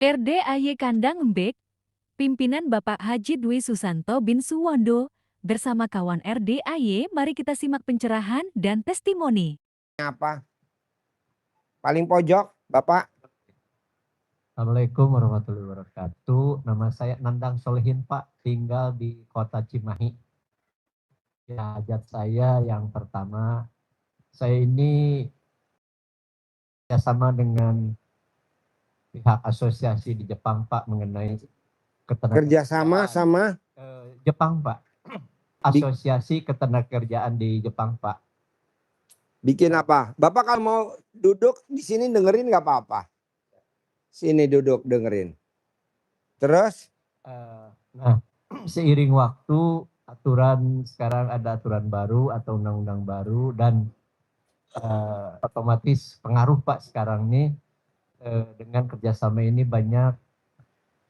RDAY Kandang Embek, pimpinan Bapak Haji Dwi Susanto bin Suwondo, bersama kawan RDAY, mari kita simak pencerahan dan testimoni. Apa? Paling pojok, Bapak. Assalamualaikum warahmatullahi wabarakatuh. Nama saya Nandang Solehin Pak, tinggal di kota Cimahi. Ya, hajat saya yang pertama, saya ini bekerjasama dengan pihak asosiasi di Jepang Pak mengenai Kerjasama sama Jepang Pak. Asosiasi Ketenagakerjaan di Jepang Pak. bikin apa? Bapak kalau mau duduk di sini dengerin nggak apa-apa. Sini duduk dengerin. Terus? Nah, seiring waktu aturan sekarang ada aturan baru atau undang-undang baru dan otomatis pengaruh Pak sekarang nih dengan kerjasama ini banyak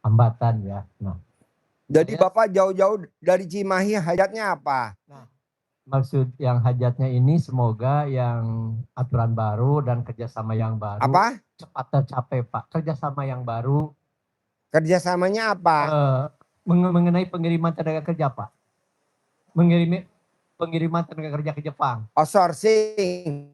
hambatan ya. Nah, jadi Bapak jauh-jauh dari Cimahi hajatnya apa? Nah, maksud yang hajatnya ini semoga yang aturan baru dan kerjasama yang baru Apa? cepat tercapai Pak. Kerjasama yang baru. Kerjasamanya apa? Mengenai pengiriman tenaga kerja Pak. Pengiriman tenaga kerja ke Jepang. Outsourcing.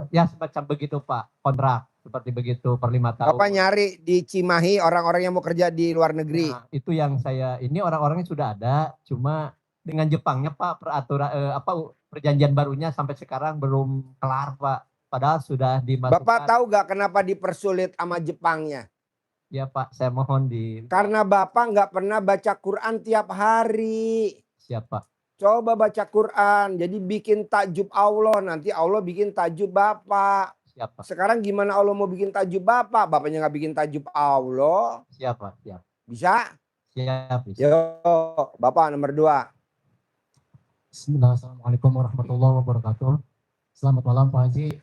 Ya semacam begitu Pak, kontrak seperti begitu per 5 tahun. Bapak nyari di Cimahi orang-orang yang mau kerja di luar negeri. Nah, itu yang saya ini orang-orangnya sudah ada, cuma dengan Jepangnya Pak peraturan perjanjian barunya sampai sekarang belum kelar Pak. Padahal sudah dimasukkan. Bapak tahu gak kenapa dipersulit sama Jepangnya? Ya Pak, saya mohon di. Karena Bapak nggak pernah baca Quran tiap hari. Siapa? Coba baca Quran, jadi bikin takjub Allah, nanti Allah bikin takjub Bapak. Siapa? Sekarang gimana Allah mau bikin takjub Bapak? Bapaknya nggak bikin takjub Allah. Siapa? Siap. Bisa? Siap. Yo, Bapak nomor 2. Bismillahirrahmanirrahim. Assalamualaikum warahmatullahi wabarakatuh. Selamat malam Pak Haji.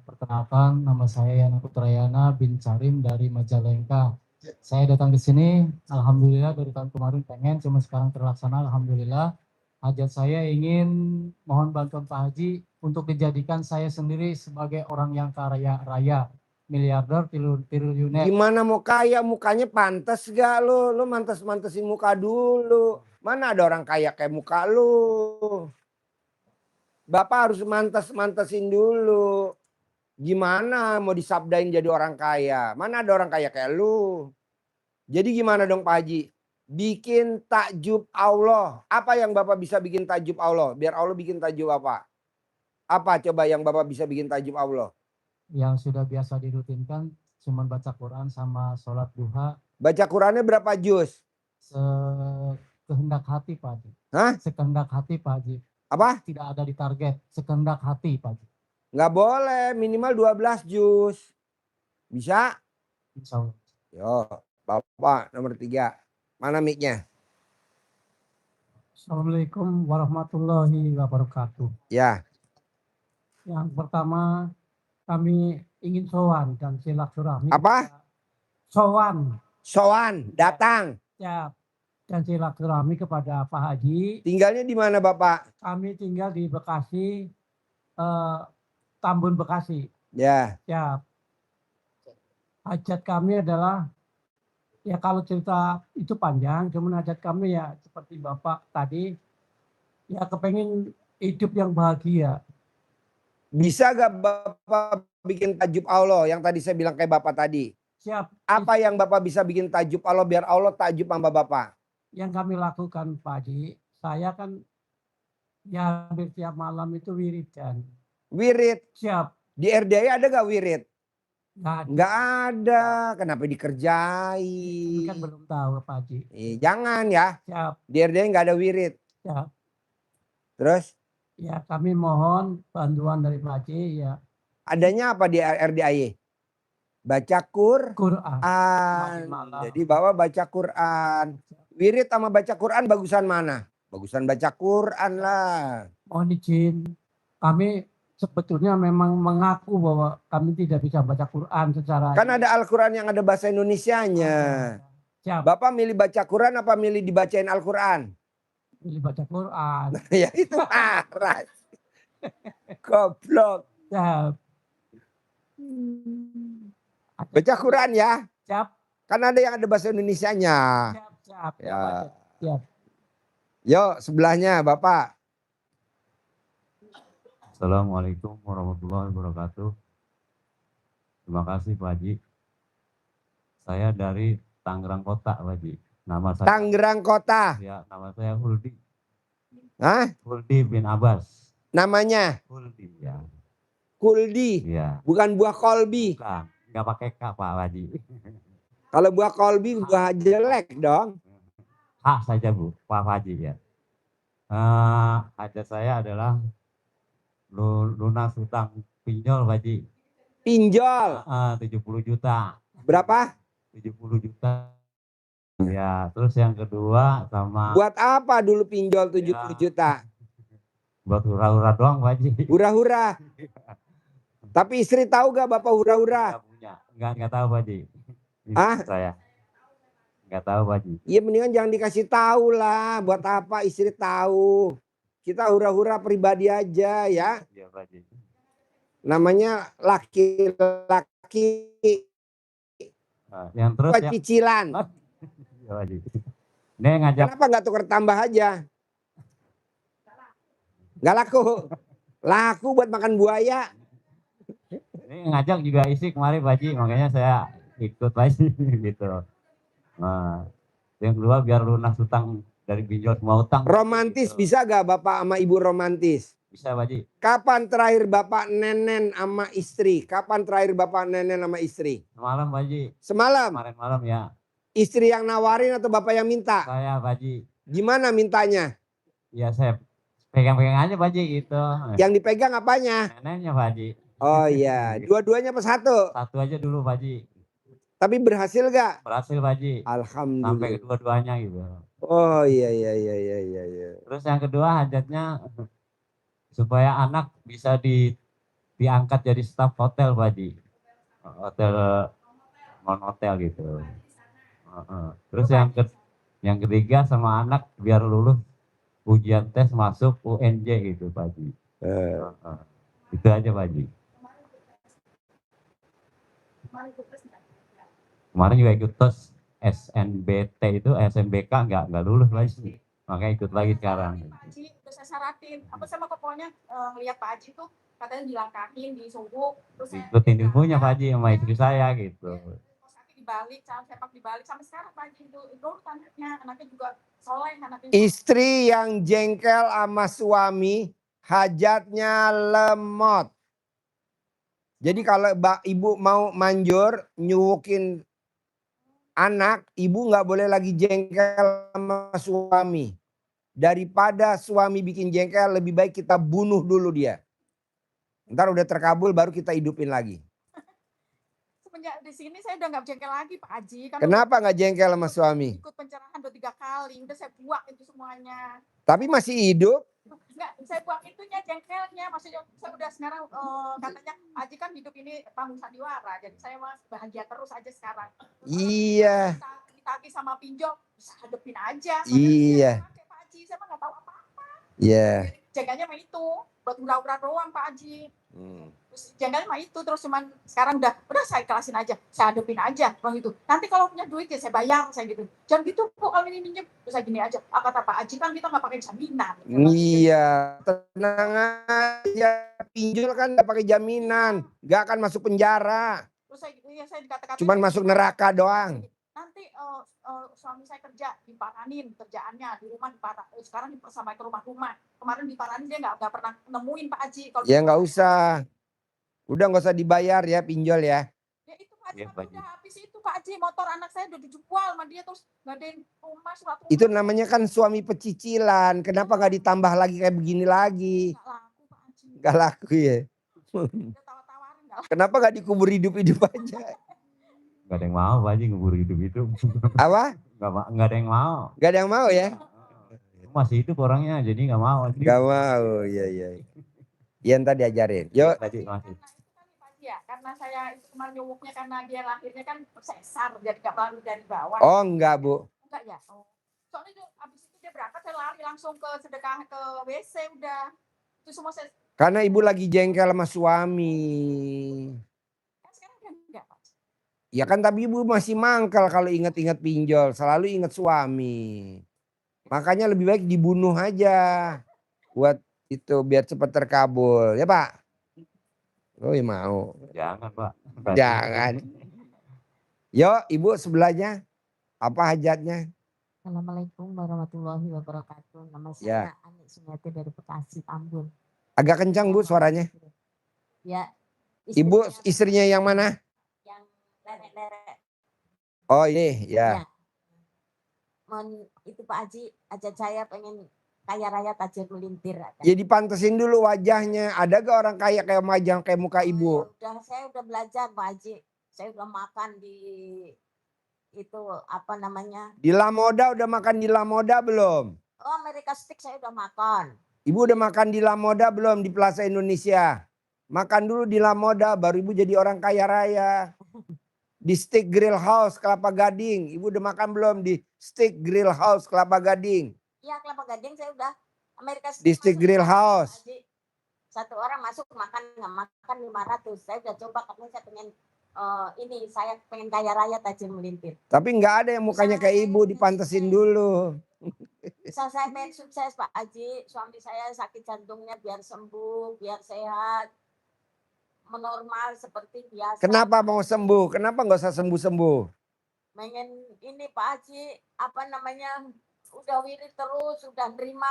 Perkenalkan nama saya Yana Putrayana bin Sarim dari Majalengka. Saya datang ke sini, alhamdulillah dari tahun kemarin pengen, cuma sekarang terlaksana, alhamdulillah. Hajat saya ingin mohon bantuan Pak Haji untuk dijadikan saya sendiri sebagai orang yang kaya raya, miliarder, triliuner. Gimana mau kaya, mukanya pantas gak lu? Lu mantes-mantesin muka dulu. Mana ada orang kaya kayak muka lu? Bapak harus mantesin dulu. Gimana mau disabdain jadi orang kaya? Mana ada orang kaya kayak lu? Jadi gimana dong Pak Haji? Bikin takjub Allah. Apa yang Bapak bisa bikin takjub Allah? Biar Allah bikin takjub apa? Apa coba yang Bapak bisa bikin takjub Allah? Yang sudah biasa dirutinkan cuma baca Quran sama sholat duha. Baca Qurannya berapa juz? Sekehendak hati Pak Haji. Hah? Sekehendak hati Pak Haji. Apa? Tidak ada di target, sekehendak hati Pak Haji. Nggak boleh, minimal 12 juz. Bisa? Insya Allah. Yo, Bapak nomor 3. Mana mic-nya? Assalamualaikum warahmatullahi wabarakatuh. Ya. Yang pertama kami ingin sowan dan silaturahmi. Apa? Sowan. Sowan, datang. Ya, dan silaturahmi kepada Pak Haji. Tinggalnya di mana Bapak? Kami tinggal di Bekasi, Tambun Bekasi. Ya. Ya, hajat kami adalah, ya kalau cerita itu panjang, cuman hajat kami ya seperti Bapak tadi, ya kepengen hidup yang bahagia. Bisa gak Bapak bikin takjub Allah yang tadi saya bilang kayak Bapak tadi? Siap. Apa yang Bapak bisa bikin takjub Allah biar Allah takjub sama Bapak? Yang kami lakukan Pak Haji, saya kan ya hampir tiap malam itu wiridan. Wirid. Siap. Di RDI ada gak wirid? Nggak ada. Nggak ada. Kenapa dikerjain? Ini kan belum tahu Pak Haji. Jangan ya. Siap. Di RDI nggak ada wirid. Siap. Terus? Ya kami mohon bantuan dari Pak Haji ya. Adanya apa di RDI? Baca Quran. Jadi Bapak baca Quran. Wirid sama baca Quran bagusan mana? Bagusan baca Quran lah. Mohon izin, kami sebetulnya memang mengaku bahwa kami tidak bisa baca Quran secara. Kan ada Al-Quran yang ada bahasa Indonesianya. Siap. Bapak milih baca Quran apa milih dibacain Al-Quran? Milih baca Quran. Ya itu parah. Goblok. Siap. Baca Quran ya. Siap, Kan ada yang ada bahasa Indonesianya. siap. Ya. Siap. Yuk sebelahnya Bapak. Assalamualaikum warahmatullahi wabarakatuh. Terima kasih Pak Haji. Saya dari Tangerang Kota Pak Haji. Nama saya Tangerang Kota. ya, nama saya Huldi. Hah? Huldi bin Abbas. Namanya Huldi ya. Kuldi. Iya. Bukan buah kolbi. Bukan, nggak pakai K Pak Haji. Kalau buah kolbi buah jelek dong. H saja Bu, Pak Haji ya. Hajat saya adalah lunas hutang pinjol Pak Haji. Pinjol. 70 juta. Berapa? 70 juta. Ya, terus yang kedua sama Buat apa dulu pinjol 70 juta? buat hura-hura doang Pak Haji. Hura-hura. Tapi istri tahu gak Bapak hura-hura? Nggak punya, nggak tahu Pak Haji. Ah? Saya nggak tahu Pak Haji. Iya mendingan jangan dikasih tahu lah. Buat apa istri tahu? Kita hura-hura pribadi aja ya. Iya Pak Haji. Namanya laki-laki Yang terus buat ya. cicilan. Iya Pak Haji. Ini ngajak Kenapa nggak tukar tambah aja? Nggak laku. Laku buat makan buaya. ini ngajak juga isi kemarin Pak Haji, makanya saya ikut Pak Haji gitu. Nah, yang kedua biar lunas hutang dari pinjol semua utang. Romantis gitu. bisa gak Bapak sama Ibu romantis? Bisa Pak Haji. Kapan terakhir Bapak nenen sama istri? Kapan terakhir Bapak nenen sama istri? Semalam Pak Haji. Semalam. Kemarin malam ya. Istri yang nawarin atau Bapak yang minta? Saya Pak Haji. Gimana mintanya? Ya saya pegang-pegang aja Pak Haji gitu. Yang dipegang apanya? Neneknya Pak Haji. Oh iya, dua-duanya apa satu? Satu aja dulu Pak Haji. Tapi berhasil gak? Berhasil Pak Haji. Sampai Alhamdulillah. kedua-duanya gitu. Oh iya iya iya iya iya. iya. Terus yang kedua hajatnya supaya anak bisa diangkat jadi staf hotel Pak Haji. Hotel, non hotel gitu. Terus yang ketiga sama anak biar lulus ujian tes masuk UNJ gitu Pak Haji. Itu aja Pak Haji. Kemarin juga ikut tes SNBT itu, SNBK nggak lulus lagi, makanya ikut lagi sekarang. Pak Haji udah saya syaratin, apa sama pokoknya ngeliat Pak Haji tuh katanya dilangkahin, disuguh, terus Ikutin ilmunya Pak Haji sama istri saya gitu. kaki dibalik, cara sepak dibalik sampai sekarang Pak Haji itu anaknya juga soleh, anaknya. Istri yang jengkel sama suami hajatnya lemot. Jadi kalau ibu mau manjur nyuwukin anak, ibu nggak boleh lagi jengkel sama suami. Daripada suami bikin jengkel, lebih baik kita bunuh dulu dia. Ntar udah terkabul baru kita hidupin lagi. Semenjak di sini saya udah nggak jengkel lagi Pak Haji. Kan Kenapa nggak jengkel sama suami? ikut pencerahan 2-3 kali, udah saya buang itu semuanya. Tapi masih hidup. Enggak, saya buang itunya jengkelnya, maksudnya saya udah sekarang katanya Haji kan hidup ini tanggung sandiwara, jadi saya mah bahagia terus aja sekarang. Iya. Ditagih sama pinjol, bisa hadepin aja. Iya. Pak Haji, saya mah nggak tahu apa-apa. Iya. Jaganya mah itu, buat hura-hura doang Pak Haji. Terus jaganya mah itu, terus cuman sekarang udah saya ikhlasin aja, saya hadepin aja, bang itu. Nanti kalau punya duit ya saya bayar, saya gitu. Jangan gitu Bu, kalau ini minjem, terus saya gini aja. Kata Pak Haji kan kita nggak pakai jaminan. Iya, tenang aja. Pinjol kan nggak pakai jaminan, nggak akan masuk penjara. Terus saya dikata-kata. Cuman masuk neraka doang. Nanti suami saya kerja diparanin kerjaannya di rumah sekarang dipersamai ke rumah-rumah. Kemarin diparanin dia nggak pernah nemuin Pak Haji. Kalau Ya nggak usah. Udah nggak usah dibayar ya pinjol ya. Ya itu Pak Haji, Ya, Pak Haji. udah habis itu Pak Haji, motor anak saya udah dijual sama dia terus ngadain rumah surat rumah. Itu namanya kan suami pecicilan. Kenapa nggak ditambah lagi kayak begini lagi? Nggak laku Pak Haji. Nggak laku ya. Udah tawar-tawarin nggak laku. Kenapa nggak dikubur hidup-hidup aja? Nggak ada yang mau Pak Haji ngeburu hidup-hidup. Apa? Nggak ada yang mau. Nggak ada yang mau ya? Masih hidup orangnya jadi nggak mau. Nggak mau. Iya iya. Iya ntar diajarin. Yuk. Tadi masih. Ya, karena saya itu kemarin nyuwuknya karena dia lahirnya kan sesar, jadi nggak melalui dari bawah. Oh enggak Bu. Enggak ya. Oh. Soalnya itu, abis itu dia berangkat saya lari langsung ke sedekah ke WC udah. Itu semua saya. Karena ibu lagi jengkel sama suami. Kan sekarang udah enggak Pak. Ya kan tapi ibu masih mangkal kalau ingat-ingat pinjol. Selalu ingat suami. Makanya lebih baik dibunuh aja. Buat itu biar cepat terkabul. Ya Pak? Oh ya mau. Jangan Pak. Jangan. Yo ibu sebelahnya. Apa hajatnya? Assalamualaikum warahmatullahi wabarakatuh. Nama Ya. saya Ani Sumiati dari Bekasi, Tambun. Agak kencang Bu suaranya. Ya. Ibu istrinya yang mana? Yang nenek-nenek. Oh ini ya. Ya. Itu Pak Haji, ajak saya pengen kaya raya tajir melintir. Ya dipantesin dulu wajahnya. Ada gak orang kaya kayak majang kayak muka ibu? Saya udah belajar Pak Haji. Saya udah makan di itu apa namanya? Di La Moda udah makan di La Moda belum? Oh, Amerika Stick saya udah makan. Ibu udah makan di La Moda belum di Plaza Indonesia? Makan dulu di La Moda baru ibu jadi orang kaya raya. Di Steak Grill House Kelapa Gading. Ibu udah makan belum di Steak Grill House Kelapa Gading? Iya, Kelapa Gading saya udah. Amerika Stick Di Steak Grill House. Satu orang masuk makan nggak makan 500. Saya udah coba karena saya pengen saya pengen kaya raya tajir melintir. Tapi nggak ada yang mukanya kayak ibu, dipantesin dulu. Saya pengen sukses Pak Haji. Suami saya sakit jantungnya biar sembuh, biar sehat, menormal seperti biasa. Kenapa mau sembuh? Kenapa nggak usah sembuh-sembuh? Pengen ini Pak Haji, apa namanya, udah wirid terus, udah nerima.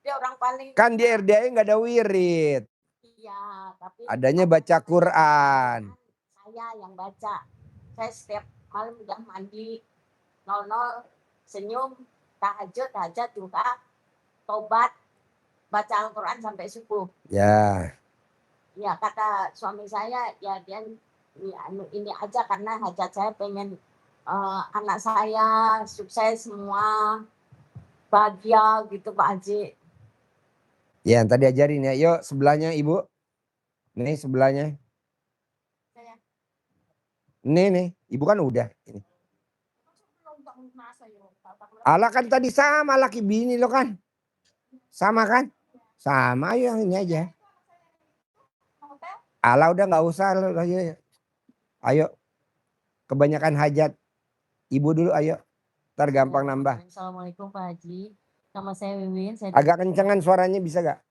Dia orang paling. Kan di RDA nggak ada wirid. Iya, tapi adanya baca Quran. Saya yang baca. Saya setiap malam udah mandi 00 senyum, tahajud, duha, tobat, baca Al-Quran sampai subuh. Ya. Ya kata suami saya ya dia ini aja karena hajat saya pengen anak saya sukses semua, bahagia gitu Pak Haji. Ya tadi ajarin ya. Yuk sebelahnya ibu. Nih sebelahnya. Nih, ibu kan udah. Ini. Ala kan tadi sama laki bini lo kan. Sama kan? Sama ayo ini aja. Ala udah nggak usah lo ayo. Ayo. Kebanyakan hajat. Ibu dulu ayo. Ntar gampang nambah. Assalamualaikum Pak Haji. Nama saya Wiwin. Agak kencengan suaranya bisa gak?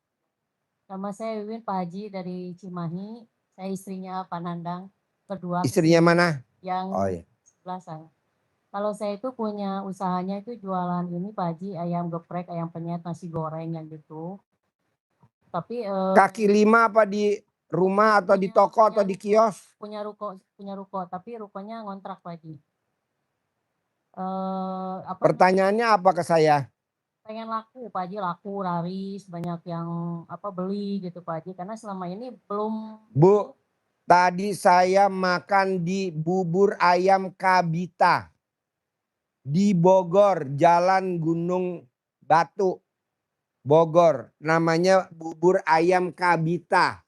Nama saya Wiwin Pak Haji dari Cimahi. Saya istrinya Pak Nandang. Kedua. Istrinya mana? Yang iya. sebelah saya. Kalau saya itu punya usahanya itu jualan ini Pak Haji, ayam geprek, ayam penyet, nasi goreng yang gitu. Tapi kaki lima apa di rumah atau di toko atau di kios? Punya ruko, tapi rukonya ngontrak Pak Haji. Pertanyaannya apa ke saya? Pengen laku Pak Haji, laku laris, banyak yang beli gitu Pak Haji, karena selama ini belum. Bu, tadi saya makan di bubur ayam Kabita di Bogor, Jalan Gunung Batu, Bogor. Namanya bubur ayam Kabita.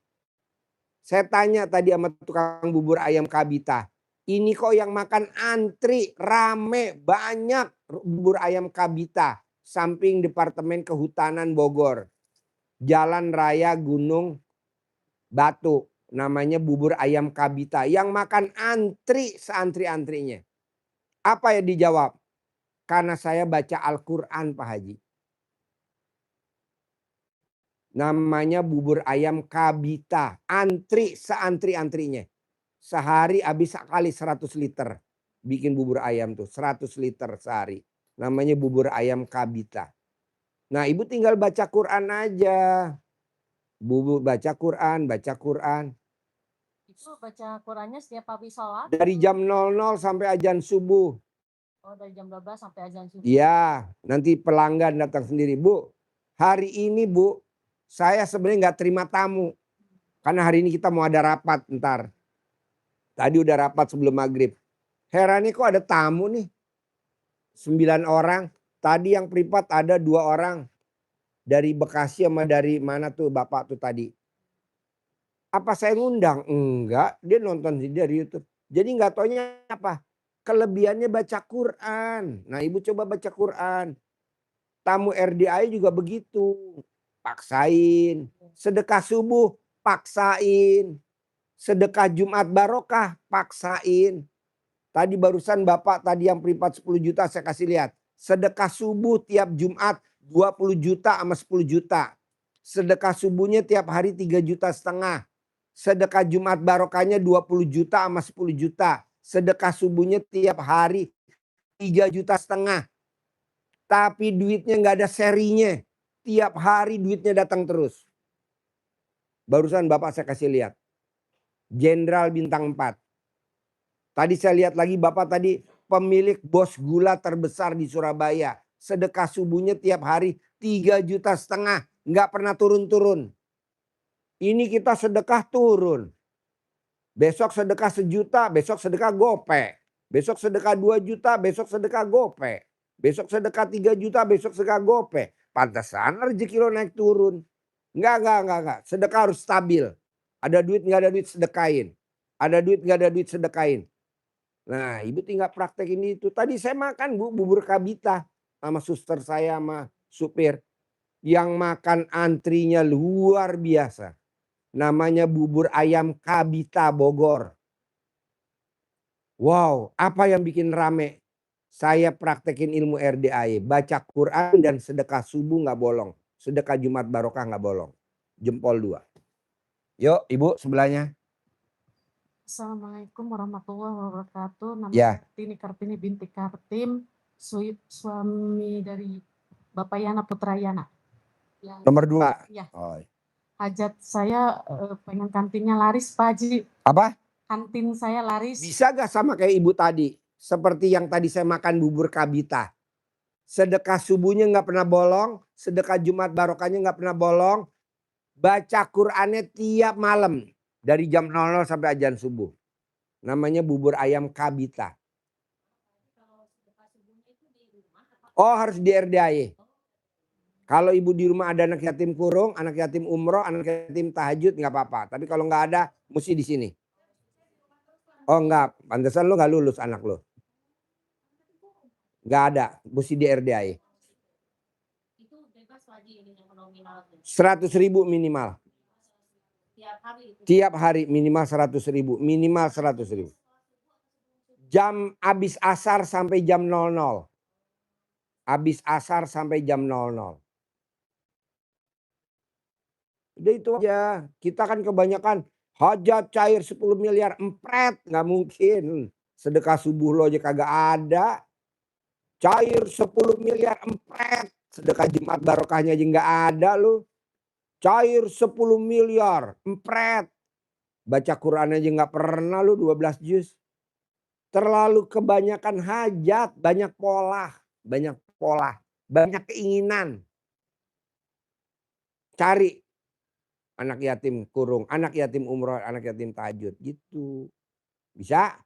Saya tanya tadi sama tukang bubur ayam Kabita. Ini kok yang makan antri, rame, banyak bubur ayam Kabita. Samping Departemen Kehutanan Bogor. Jalan Raya Gunung Batu. Namanya bubur ayam Kabita. Yang makan antri seantri-antrinya. Apa yang dijawab? Karena saya baca Al-Quran Pak Haji. Namanya bubur ayam Kabita. Antri seantri-antrinya. Sehari habis sekali 100 liter. Bikin bubur ayam tuh 100 liter sehari. Namanya bubur ayam Kabita. Nah ibu tinggal baca Quran aja. Bubur baca Quran, baca Quran. Itu baca Qurannya setiap habis sholat? Dari jam 00 sampai azan subuh. Oh dari jam 12 sampai azan subuh. Iya, nanti pelanggan datang sendiri. Bu, hari ini Bu, saya sebenarnya nggak terima tamu. Karena hari ini kita mau ada rapat ntar. Tadi udah rapat sebelum maghrib. Herannya kok ada tamu nih. 9 orang. Tadi yang privat ada 2 orang. Dari Bekasi sama dari mana tuh bapak tuh tadi. Apa saya ngundang? Enggak, dia nonton dari YouTube. Jadi nggak taunya apa. Kelebihannya baca Quran. Nah ibu coba baca Quran. Tamu RDI juga begitu. Paksain. Sedekah subuh, paksain. Sedekah Jumat Barokah, paksain. Tadi barusan Bapak tadi yang privat 10 juta saya kasih lihat. Sedekah subuh tiap Jumat 20 juta sama 10 juta. Sedekah subuhnya tiap hari 3,5 juta. Sedekah Jumat barokahnya 20 juta sama 10 juta. Sedekah subuhnya tiap hari 3,5 juta. Tapi duitnya nggak ada serinya. Tiap hari duitnya datang terus. Barusan Bapak saya kasih lihat. Jenderal bintang 4. Tadi saya lihat lagi Bapak tadi pemilik bos gula terbesar di Surabaya. Sedekah subuhnya tiap hari 3,5 juta. Nggak pernah turun-turun. Ini kita sedekah turun. Besok sedekah 1 juta, besok sedekah gope. Besok sedekah 2 juta, besok sedekah gope. Besok sedekah 3 juta, besok sedekah gope. Pantesan rezeki lo naik turun. Enggak. Sedekah harus stabil. Ada duit nggak ada duit sedekahin. Ada duit nggak ada duit sedekahin. Nah, ibu tinggal praktekin itu. Tadi saya makan Bu bubur kabita sama suster saya sama supir. Yang makan antrinya luar biasa. Namanya bubur ayam kabita Bogor. Wow, apa yang bikin rame? Saya praktekin ilmu RDAE. Baca Quran dan sedekah subuh nggak bolong. Sedekah Jumat barokah nggak bolong. Jempol 2. Yuk ibu sebelahnya. Assalamualaikum warahmatullahi wabarakatuh. Nama Ya. Kartini Kartini binti Kartim, suami dari Bapak Yana Putra Yana. Nomor 2. Ya. Oh. Hajat saya pengen kantinnya laris Pak Haji. Apa? Kantin saya laris. Bisa gak sama kayak ibu tadi? Seperti yang tadi saya makan bubur kabita. Sedekah subuhnya nggak pernah bolong. Sedekah Jumat barokahnya nggak pernah bolong. Baca Qurannya tiap malam. Dari jam 00 sampai azan subuh. Namanya bubur ayam kabita. Oh harus di RDAE. Kalau ibu di rumah ada anak yatim kurung, anak yatim umroh, anak yatim tahajud nggak apa-apa. Tapi kalau nggak ada mesti di sini. Oh enggak, pantesan lo nggak lulus anak lo. Nggak ada, mesti di RDAE. Itu bebas lagi ini yang nominal. 100.000 minimal. Tiap hari minimal 100.000. Minimal 100.000. Jam habis asar sampai jam 00. Habis asar sampai jam 00. Udah itu aja. Kita kan kebanyakan hajat cair 10 miliar empret. Nggak mungkin. Sedekah subuh lo aja kagak ada. Cair 10 miliar empret. Sedekah Jumat barokahnya aja nggak ada lo. Cair 10 miliar empret. Baca Quran aja nggak pernah lu 12 juz. Terlalu kebanyakan hajat, banyak pola, banyak keinginan. Cari anak yatim kurung, anak yatim umroh, anak yatim tahajud gitu. Bisa?